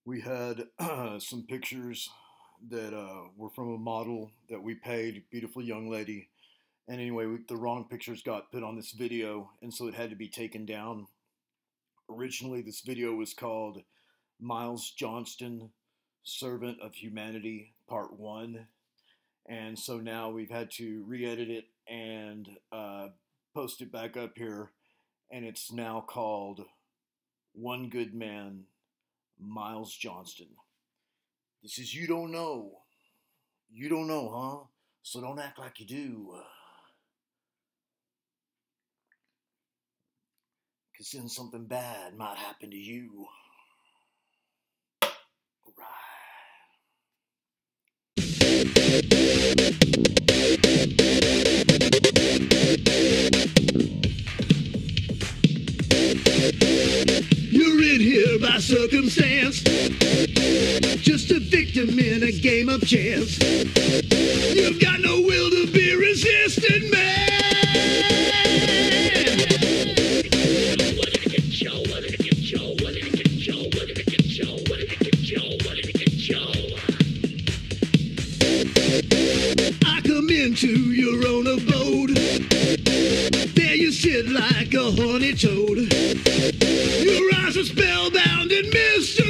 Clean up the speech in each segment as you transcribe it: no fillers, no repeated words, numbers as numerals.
We had some pictures that were from a model that we paid, beautiful young lady. And anyway, the wrong pictures got put on this video, and so it had to be taken down. Originally, this video was called Myles Johnston, Servant of Humanity, Part 1. And so now we've had to re-edit it and post it back up here. And it's now called One Good Man, Myles Johnston. This is You Don't Know. You don't know, huh? So don't act like you do. Because then something bad might happen to you. All right. You're in here by circumstance, just a victim in a game of chance. You've got no will to be resisted, man. I come into your own abode. There you sit like a horny toad. Your eyes are spellbound in mystery.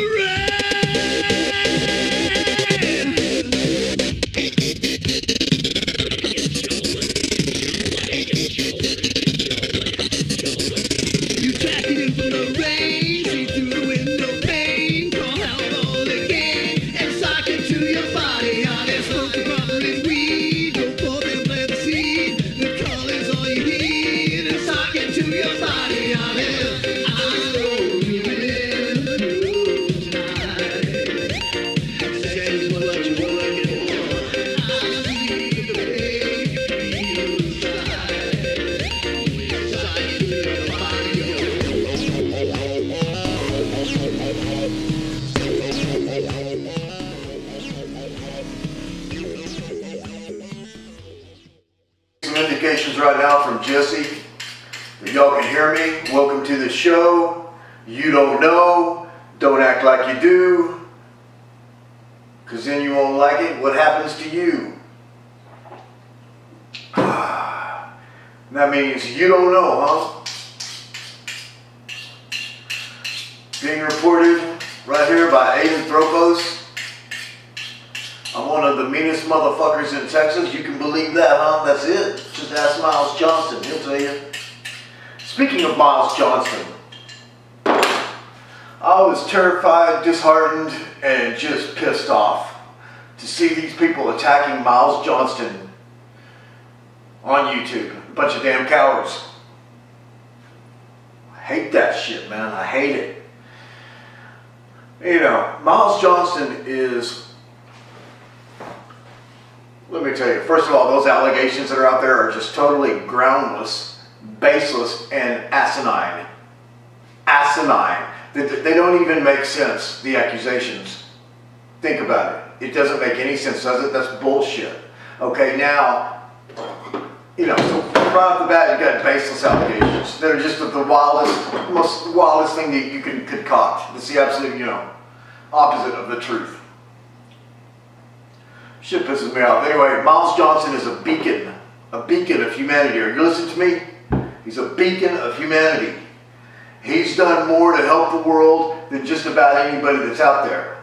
You track it in from the rain, see through the window pane, call out all the gang, and sock it to your body. Honest, smoke the property weed, go forth and plant the seed. The call is all you need, and sock it to your body. Honest, I'm rolling in the groove tonight. Say what you're working for. I see the way you feel inside. Sock it to your body. Some indications right now from Jesse that y'all can hear me. Welcome to the show. You don't know. Don't act like you do. Because then you won't like it. What happens to you? That means you don't know, huh? Being reported right here by Aiden. I'm one of the meanest motherfuckers in Texas. You can believe that, huh? That's it. Just ask Myles Johnston. He'll tell you. Speaking of Myles Johnston, I was terrified, disheartened, and just pissed off to see these people attacking Myles Johnston on YouTube. A bunch of damn cowards. I hate that shit, man. I hate it. You know, Myles Johnston is... Let me tell you, first of all, those allegations that are out there are just totally groundless, baseless, and asinine. Asinine. They don't even make sense, the accusations. Think about it. It doesn't make any sense, does it? That's bullshit. Okay, now, you know, so right off the bat, you got baseless allegations that are just the wildest, most wildest thing that you can concoct. It's the absolute, you know, opposite of the truth. Shit pisses me off. Anyway, Myles Johnston is a beacon of humanity. Are you listening to me? He's a beacon of humanity. He's done more to help the world than just about anybody that's out there.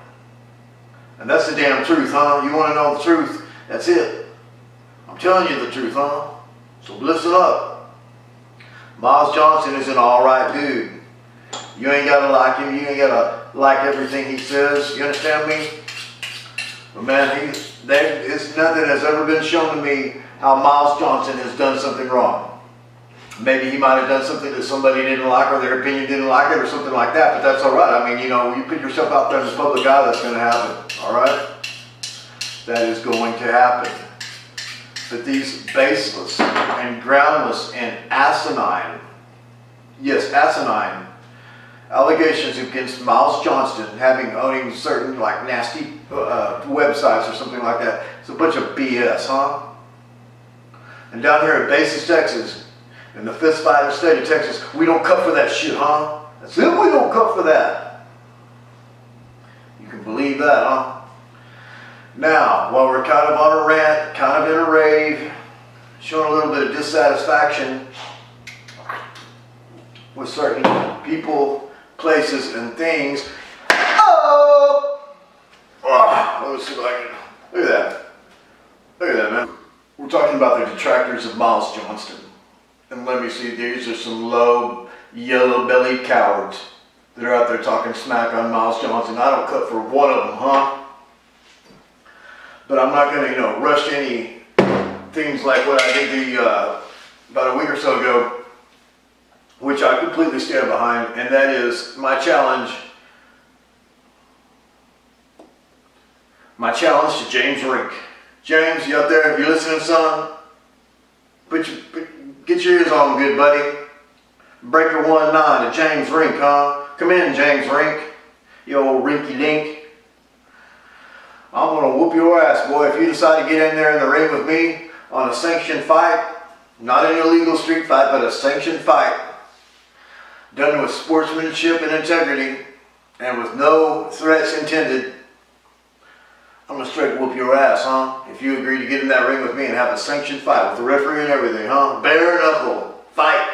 And that's the damn truth, huh? You want to know the truth? That's it. I'm telling you the truth, huh? So listen up. Myles Johnston is an alright dude. You ain't got to like him. You ain't got to like everything he says. You understand me? But man, it's nothing has ever been shown to me how Myles Johnston has done something wrong. Maybe he might have done something that somebody didn't like, or their opinion didn't like it, or something like that, but that's alright. I mean, you know, you put yourself out there in the public eye, that's going to happen. Alright? That is going to happen. But these baseless and groundless and asinine, yes, asinine, allegations against Myles Johnston owning certain like nasty websites or something like that. It's a bunch of BS, huh? And down here in Baseless, Texas, in the fist fighting state of Texas, we don't cut for that shit, huh? That's it, we don't cut for that. You can believe that, huh? Now, while we're kind of on a rant, kind of in a rave, showing a little bit of dissatisfaction with certain people, places, and things. Oh! Let me see if I can. Look at that. Look at that, man. We're talking about the detractors of Myles Johnston. And let me see, these are some low, yellow-bellied cowards that are out there talking smack on Myles Johnston. I don't cut for one of them, huh? But I'm not going to, rush any things like what I did about a week or so ago, which I completely stand behind, and that is my challenge. My challenge to James Rink. James, you out there? You listening, son? Get your ears on, good buddy. Breaker 19 to James Rink, huh? Come in, James Rink. You old rinky dink. I'm gonna whoop your ass, boy, if you decide to get in there in the ring with me on a sanctioned fight. Not an illegal street fight, but a sanctioned fight. Done with sportsmanship and integrity, and with no threats intended. I'm gonna straight whoop your ass, huh? If you agree to get in that ring with me and have a sanctioned fight with the referee and everything, huh? Bare knuckle fight.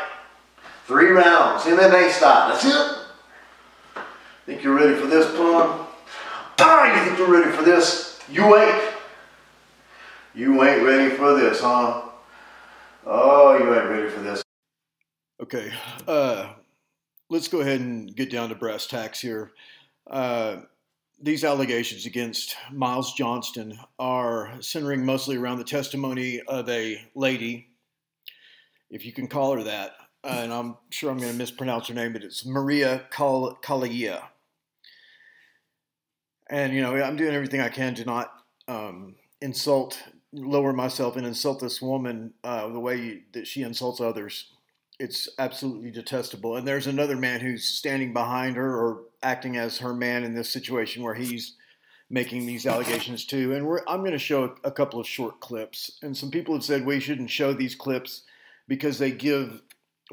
3 rounds, MMA style. That's it. Think you're ready for this, Plum? You think you're ready for this? You ain't. You ain't ready for this, huh? Oh, you ain't ready for this. Okay, let's go ahead and get down to brass tacks here. These allegations against Myles Johnston are centering mostly around the testimony of a lady, if you can call her that, and I'm sure I'm going to mispronounce her name, but it's Maria Kalia. And, I'm doing everything I can to not lower myself and insult this woman the way that she insults others. It's absolutely detestable. And there's another man who's standing behind her or acting as her man in this situation where he's making these allegations too. And I'm going to show a couple of short clips. And some people have said we shouldn't show these clips because they give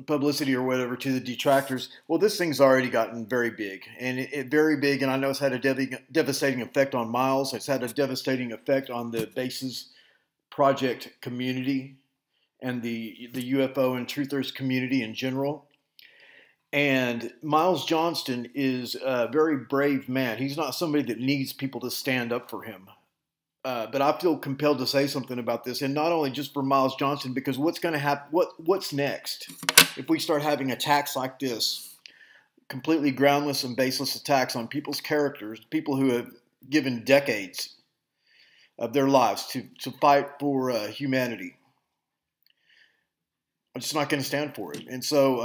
publicity or whatever to the detractors. Well, this thing's already gotten very big, and very big. And I know it's had a devastating effect on Myles. It's had a devastating effect on the Bases Project community and the UFO and truthers community in general. And Myles Johnston is a very brave man. He's not somebody that needs people to stand up for him. But I feel compelled to say something about this, and not only just for Myles Johnston, because what's going to happen? What's next if we start having attacks like this, completely groundless and baseless attacks on people's characters, people who have given decades of their lives to fight for humanity? I'm just not going to stand for it. And so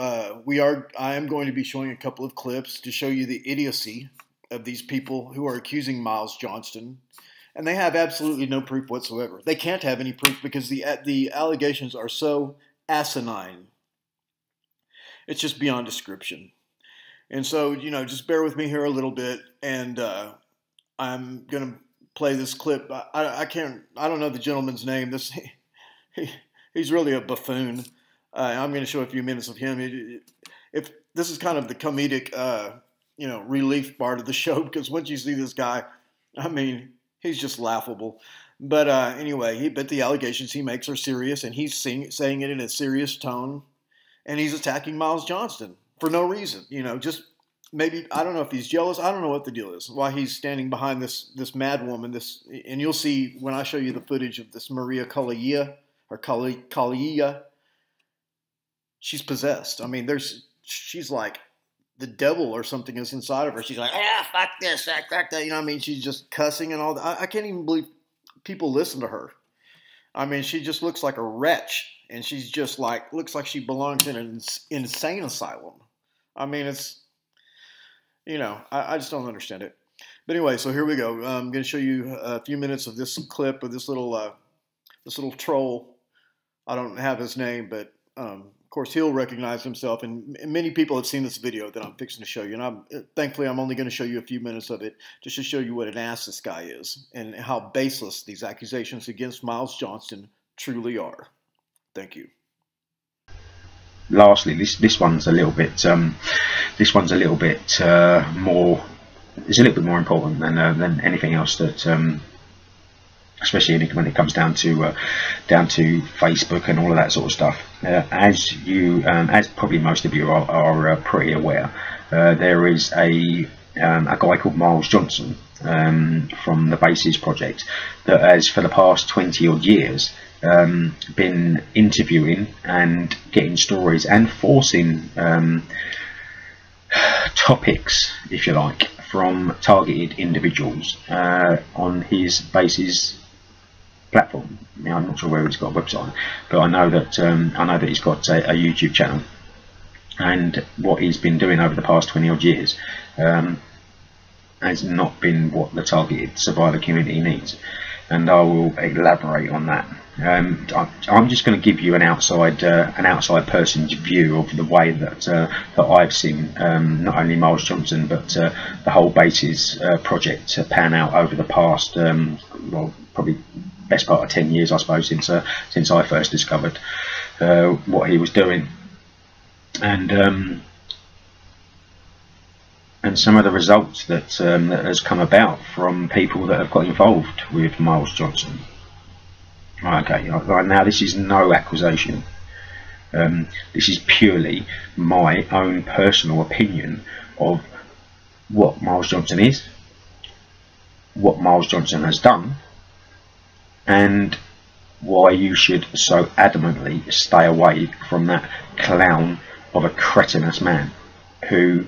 I am going to be showing a couple of clips to show you the idiocy of these people who are accusing Myles Johnston. And they have absolutely no proof whatsoever. They can't have any proof because the allegations are so asinine. It's just beyond description. And so, just bear with me here a little bit. And I'm going to play this clip. I don't know the gentleman's name. He's really a buffoon. I'm going to show a few minutes of him. If this is kind of the comedic, relief part of the show, because once you see this guy, he's just laughable. But anyway, but the allegations he makes are serious, and he's saying it in a serious tone, and he's attacking Myles Johnston for no reason. Just maybe, I don't know if he's jealous. I don't know what the deal is, why he's standing behind this mad woman. And you'll see when I show you the footage of this Maria Kalia, or Kalia. She's possessed. She's like the devil or something is inside of her. She's like, fuck this, fuck that. She's just cussing and all that. I can't even believe people listen to her. She just looks like a wretch, and she's just looks like she belongs in an insane asylum. It's, I just don't understand it. But anyway, so here we go. I'm going to show you a few minutes of this clip of this little troll. I don't have his name, but of course, he'll recognize himself, and many people have seen this video that I'm fixing to show you, and thankfully I'm only going to show you a few minutes of it just to show you what an ass this guy is and how baseless these accusations against Myles Johnston truly are. Thank you. Lastly, this one's a little bit more is a little bit more important than anything else that, especially when it comes down to Facebook and all of that sort of stuff. As probably most of you are pretty aware, there is a guy called Myles Johnston from the Baseless project that has, for the past 20 odd years, been interviewing and getting stories and forcing topics, if you like, from targeted individuals on his Baseless platform. Now, I'm not sure whether he's got a website, but I know that he's got a YouTube channel, and what he's been doing over the past 20 odd years has not been what the targeted survivor community needs, and I will elaborate on that. I'm just going to give you an outside person's view of the way that I've seen not only Myles Johnston but the whole Baseless project pan out over the past well, probably best part of 10 years, I suppose, since I first discovered what he was doing, and some of the results that has come about from people that have got involved with Myles Johnston. Okay, right now this is no accusation. This is purely my own personal opinion of what Myles Johnston is, what Myles Johnston has done, and why you should so adamantly stay away from that clown of a cretinous man who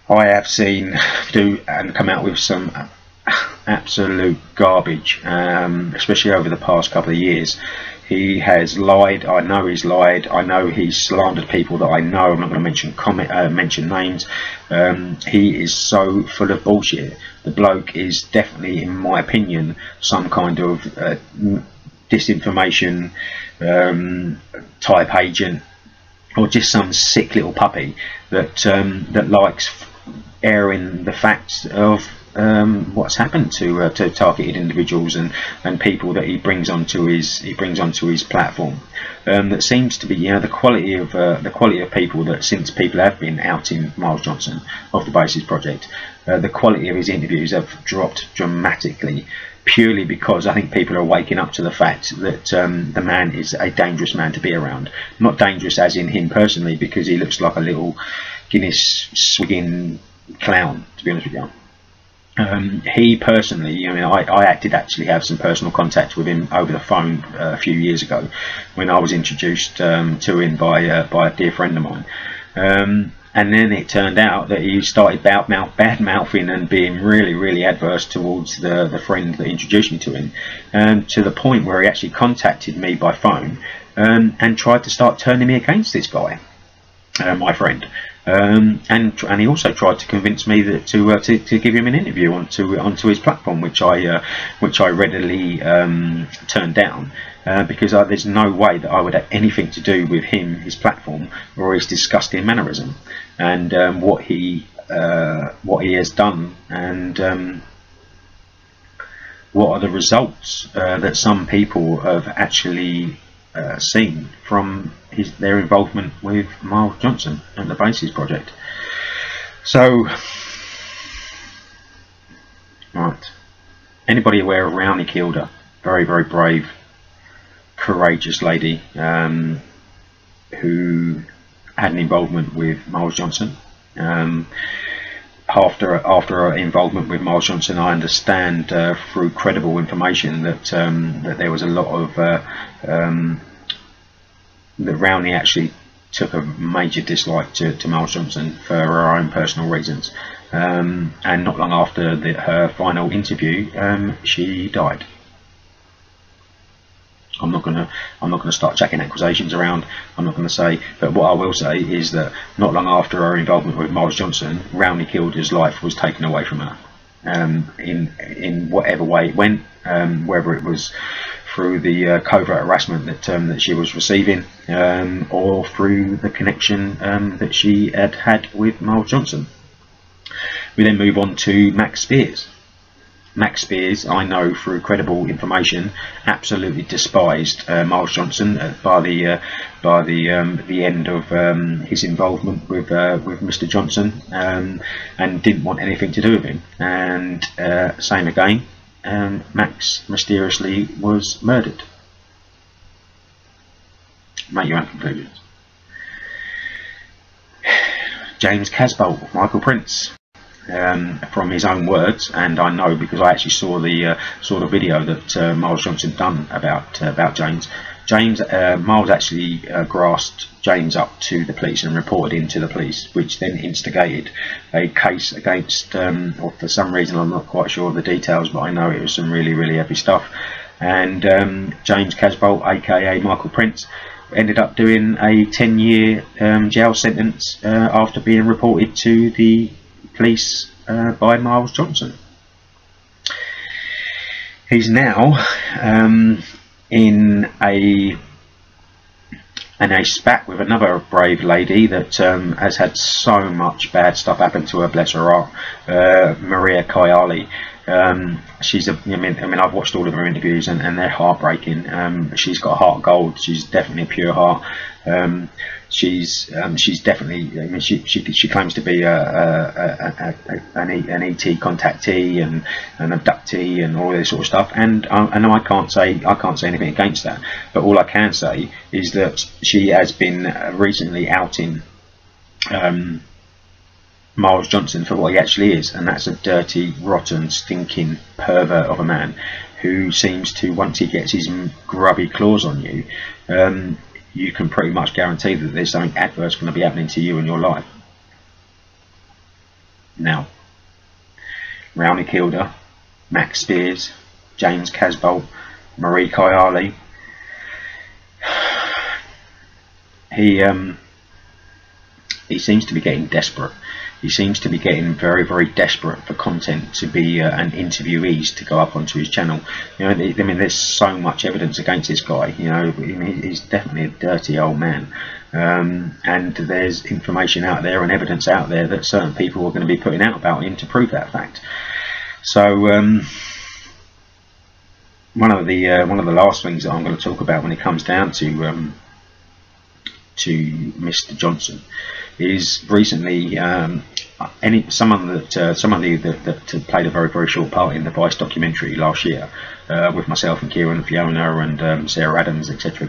I have seen do and come out with some absolute garbage, especially over the past couple of years. He has lied. I know he's lied. I know he's slandered people that I know. I'm not going to mention names. He is so full of bullshit. The bloke is definitely, in my opinion, some kind of disinformation type agent, or just some sick little puppy that that likes airing the facts of what's happened to targeted individuals and people that he brings onto his platform. That seems to be, you know, the quality of people that, since people have been outing Myles Johnston of the Baseless project, the quality of his interviews have dropped dramatically, purely because I think people are waking up to the fact that the man is a dangerous man to be around. Not dangerous as in him personally, because he looks like a little Guinness swigging clown, to be honest with you. He personally, I mean, I actually have some personal contact with him over the phone a few years ago, when I was introduced to him by a dear friend of mine. And then it turned out that he started bad mouthing and being really adverse towards the friend that introduced me to him, to the point where he actually contacted me by phone and tried to start turning me against this guy, my friend. And he also tried to convince me that to give him an interview onto his platform, which I readily turned down, because there's no way that I would have anything to do with him, his platform, or his disgusting mannerism, and what he has done, and what are the results that some people have actually seen from their involvement with Myles Johnston and the Baseless project. So, right, anybody aware of Rowney Kilder? Very brave, courageous lady who had an involvement with Myles Johnston. After her involvement with Myles Johnston, I understand through credible information that there was a lot of that Rowney actually took a major dislike to Myles Johnston for her own personal reasons, and not long after her final interview, she died. I'm not gonna start chucking accusations around. I'm not gonna say, but what I will say is that not long after her involvement with Myles Johnston, Rowney Kilder's life was taken away from her, in whatever way it went, whether it was through the covert harassment that she was receiving, or through the connection that she had with Myles Johnston. We then move on to Max Spears. Max Spears, I know through credible information, absolutely despised Myles Johnston by the end of his involvement with Mr. Johnston, and didn't want anything to do with him. And same again, Max mysteriously was murdered. Make your own conclusions. James Casbolt, Michael Prince. From his own words, and I know because I actually saw the video that Myles Johnston done about James. Myles actually grasped James up to the police and reported him to the police, which then instigated a case against, or for some reason I'm not quite sure of the details, but I know it was some really heavy stuff. And James Casbolt, aka Michael Prince, ended up doing a 10-year jail sentence after being reported to the police by Myles Johnston. He's now in a spat with another brave lady that has had so much bad stuff happen to her, bless her heart, Maria Kayali. She's I mean I've watched all of her interviews, and they're heartbreaking. She's got a heart of gold. She's definitely a pure heart. She's definitely, I mean, she claims to be an ET contactee and an abductee and all this sort of stuff, and I can't say anything against that, but all I can say is that she has been recently outing Myles Johnston for what he actually is, and that's a dirty, rotten, stinking pervert of a man who seems to, once he gets his grubby claws on you, you can pretty much guarantee that there's something adverse going to be happening to you in your life. Now, Rowney Kilder, Max Spears, James Casbolt, Marie Kayali. He seems to be getting desperate. He seems to be getting very desperate for content to be an interviewees to go up onto his channel. You know, I mean, there's so much evidence against this guy. You know, I mean, he's definitely a dirty old man, and there's information out there and evidence out there that certain people are going to be putting out about him to prove that fact. So one of the last things that I'm going to talk about when it comes down to Mr. Johnston is recently someone that played a very short part in the Vice documentary last year with myself and Kieran and Fiona and Sarah Adams, etc.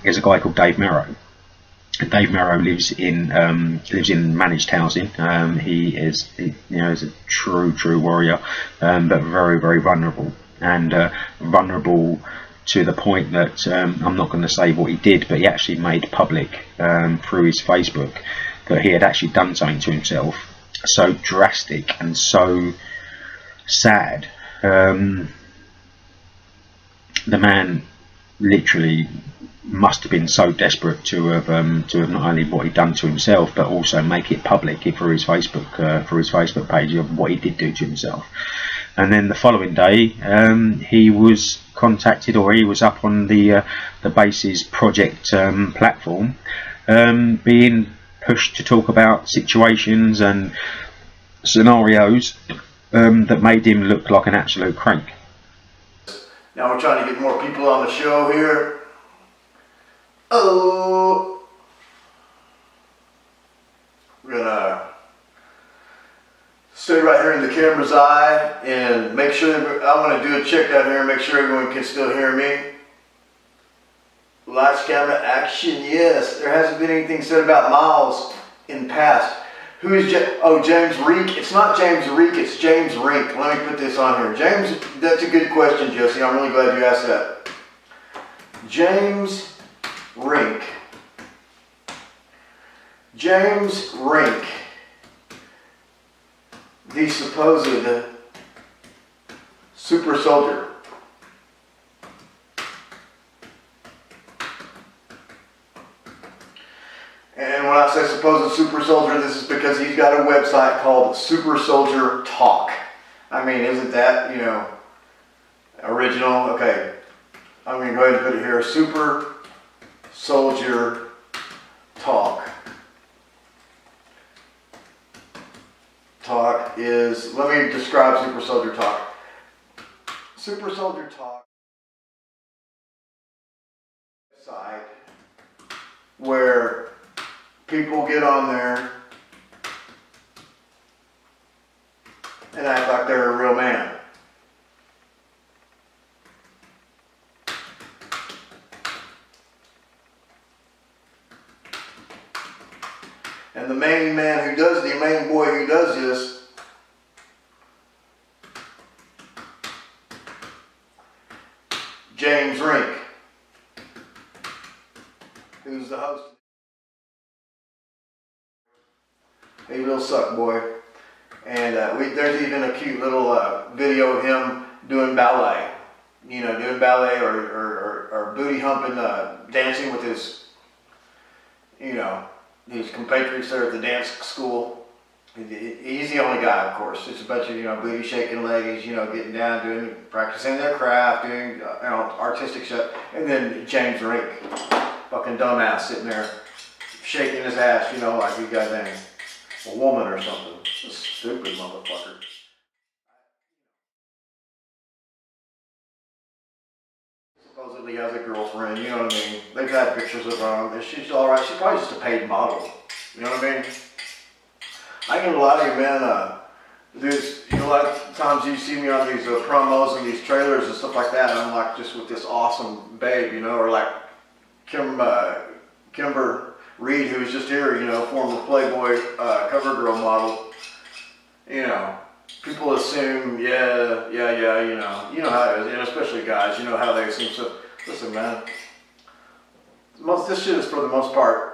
Is a guy called Dave Merrow. Dave Merrow lives in managed housing. He is a true warrior, but very vulnerable, and vulnerable to the point that I'm not going to say what he did, but he actually made public through his Facebook that he had actually done something to himself so drastic and so sad. The man literally must have been so desperate to have not only what he'd done to himself, but also make it public through his Facebook page of what he did do to himself. And then the following day, he was contacted, or he was up on the Bases project platform, being pushed to talk about situations and scenarios that made him look like an absolute crank. Now we're trying to get more people on the show here. Oh, we're gonna stay right here in the camera's eye and make sure that I want to do a check down here and make sure everyone can still hear me. Lights, camera, action. Yes, there hasn't been anything said about Myles in the past. Who is James Reek? It's not James Reek, it's James Rink. Let me put this on here. James, that's a good question, Josie. I'm really glad you asked that. James Rink. James Rink. The supposed super soldier. And when I say supposed super soldier, this is because he's got a website called Super Soldier Talk. I mean, isn't that, you know, original? Okay, I'm going to go ahead and put it here. Super Soldier Talk. talk is, let me describe Super Soldier Talk. Super Soldier Talk site where people get on there and act like they're a real man. And the main man who does, the main boy who does this, James Rink, who's the host. Hey, real suck boy. And there's even a cute little video of him doing ballet. You know, doing ballet or booty humping, dancing with his, you know, his compatriots there at the dance school. He's the only guy, of course. It's a bunch of, you know, booty shaking ladies, you know, getting down, doing, practicing their craft, doing, you know, artistic stuff. And then James Rink, fucking dumbass, sitting there shaking his ass, you know, like he got a woman or something. This stupid motherfucker. Supposedly has a girlfriend, you know what I mean? They've had pictures of her, and she's alright. She's probably just a paid model. You know what I mean? I get a lot of you, man, there's, you know, a lot of times you see me on these promos and these trailers and stuff like that, and I'm like just with this awesome babe, you know, or like Kimber Reed, who was just here, you know, former Playboy cover girl model. You know, people assume, yeah, you know how it is, and especially guys, you know how they assume. So, listen, man, this shit is for the most part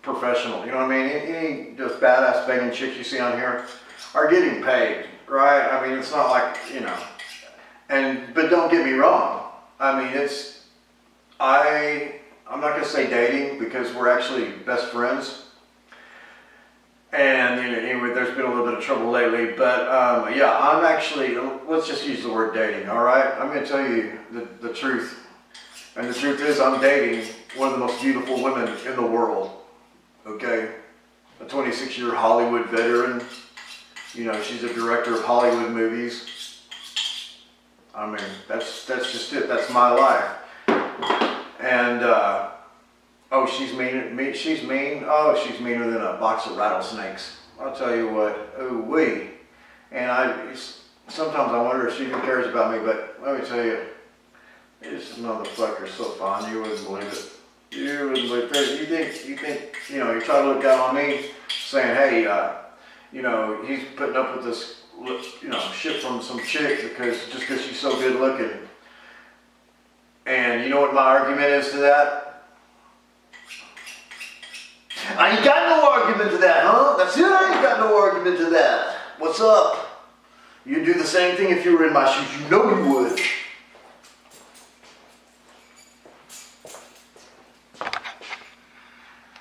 professional. You know what I mean? Any just badass banging chicks you see on here are getting paid, right? I mean, it's not like, you know, but don't get me wrong. I mean, I'm not gonna say dating because we're actually best friends. And you know, anyway, there's been a little bit of trouble lately, but yeah, I'm actually, let's just use the word dating, all right? I'm going to tell you the truth. And the truth is I'm dating one of the most beautiful women in the world, okay? A 26-year Hollywood veteran. You know, she's a director of Hollywood movies. I mean, that's just it. That's my life. And, oh, she's mean. She's mean. Oh, she's meaner than a box of rattlesnakes. I'll tell you what. Ooh wee. And sometimes I wonder if she even cares about me. But let me tell you, this motherfucker's so fine. You wouldn't believe it. You wouldn't believe it. You think, you know, you try to look down on me, saying, hey, you know, he's putting up with this, you know, shit from some chick just because she's so good looking. And you know what my argument is to that? I ain't got no argument to that, huh? That's it, I ain't got no argument to that. What's up? You'd do the same thing if you were in my shoes. You know you would.